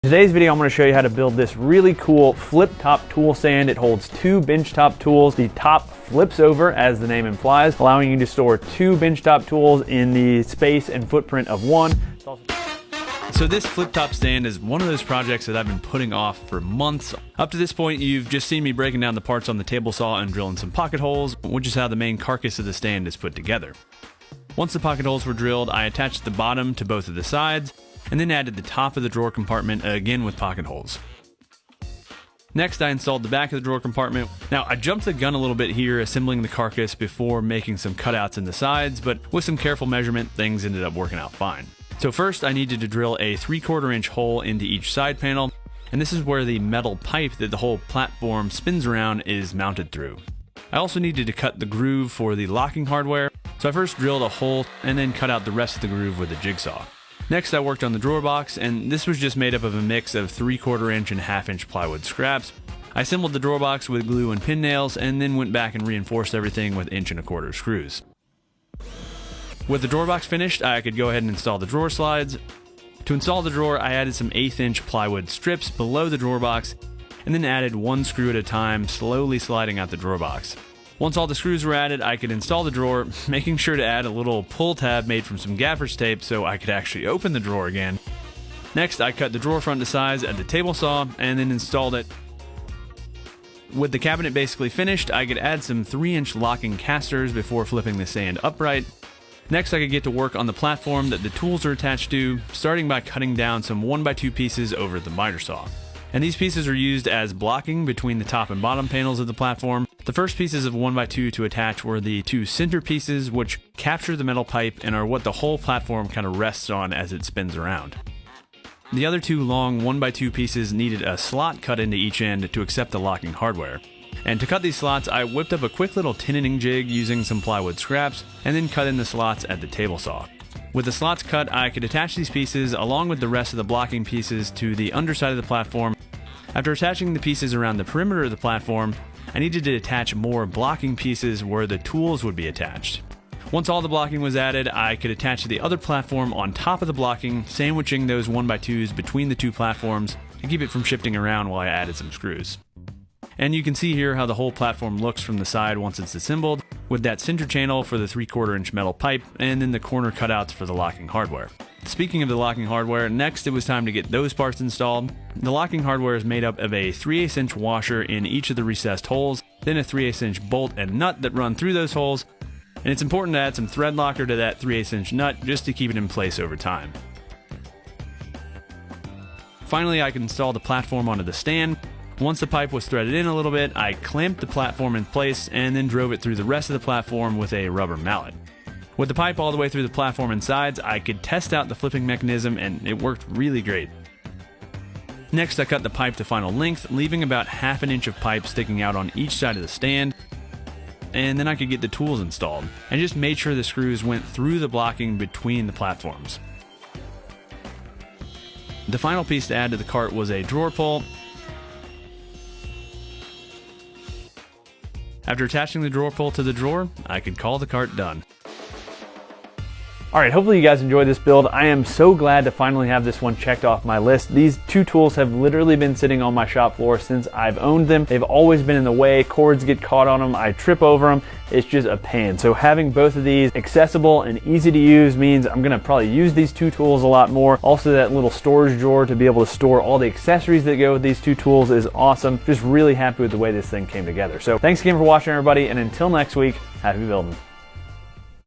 In today's video, I'm going to show you how to build this really cool flip top tool stand. It holds two bench top tools. The top flips over, as the name implies, allowing you to store two bench top tools in the space and footprint of one. So this flip top stand is one of those projects that I've been putting off for months. Up to this point, you've just seen me breaking down the parts on the table saw and drilling some pocket holes, which is how the main carcass of the stand is put together. Once the pocket holes were drilled, I attached the bottom to both of the sides, and then added the top of the drawer compartment again with pocket holes. Next, I installed the back of the drawer compartment. Now, I jumped the gun a little bit here, assembling the carcass before making some cutouts in the sides, but with some careful measurement, things ended up working out fine. So first, I needed to drill a 3/4 inch hole into each side panel, and this is where the metal pipe that the whole platform spins around is mounted through. I also needed to cut the groove for the locking hardware, so I first drilled a hole and then cut out the rest of the groove with a jigsaw. Next, I worked on the drawer box, and this was just made up of a mix of 3/4 inch and 1/2 inch plywood scraps. I assembled the drawer box with glue and pin nails, and then went back and reinforced everything with 1.25 inch screws. With the drawer box finished, I could go ahead and install the drawer slides. To install the drawer, I added some 1/8 inch plywood strips below the drawer box, and then added one screw at a time, slowly sliding out the drawer box. Once all the screws were added, I could install the drawer, making sure to add a little pull tab made from some gaffer's tape so I could actually open the drawer again. Next, I cut the drawer front to size at the table saw and then installed it. With the cabinet basically finished, I could add some 3-inch locking casters before flipping the stand upright. Next, I could get to work on the platform that the tools are attached to, starting by cutting down some 1x2 pieces over the miter saw. And these pieces are used as blocking between the top and bottom panels of the platform. The first pieces of 1x2 to attach were the two center pieces, which capture the metal pipe and are what the whole platform kind of rests on as it spins around. The other two long 1x2 pieces needed a slot cut into each end to accept the locking hardware. And to cut these slots, I whipped up a quick little tenon jig using some plywood scraps, and then cut in the slots at the table saw. With the slots cut, I could attach these pieces along with the rest of the blocking pieces to the underside of the platform. After attaching the pieces around the perimeter of the platform, I needed to attach more blocking pieces where the tools would be attached. Once all the blocking was added, I could attach the other platform on top of the blocking, sandwiching those 1x2s between the two platforms to keep it from shifting around while I added some screws. And you can see here how the whole platform looks from the side once it's assembled, with that center channel for the 3/4 inch metal pipe, and then the corner cutouts for the locking hardware. Speaking of the locking hardware, next it was time to get those parts installed. The locking hardware is made up of a 3/8 inch washer in each of the recessed holes, then a 3/8 inch bolt and nut that run through those holes, and it's important to add some thread locker to that 3/8 inch nut just to keep it in place over time. Finally, I could install the platform onto the stand. Once the pipe was threaded in a little bit, I clamped the platform in place and then drove it through the rest of the platform with a rubber mallet. With the pipe all the way through the platform and sides, I could test out the flipping mechanism, and it worked really great. Next, I cut the pipe to final length, leaving about 1/2 inch of pipe sticking out on each side of the stand, and then I could get the tools installed, and just made sure the screws went through the blocking between the platforms. The final piece to add to the cart was a drawer pull. After attaching the drawer pull to the drawer, I could call the cart done. Alright, hopefully you guys enjoyed this build. I am so glad to finally have this one checked off my list. These two tools have literally been sitting on my shop floor since I've owned them. They've always been in the way, cords get caught on them, I trip over them, it's just a pain. So having both of these accessible and easy to use means I'm gonna probably use these two tools a lot more. Also, that little storage drawer to be able to store all the accessories that go with these two tools is awesome. Just really happy with the way this thing came together. So thanks again for watching, everybody, and until next week, happy building.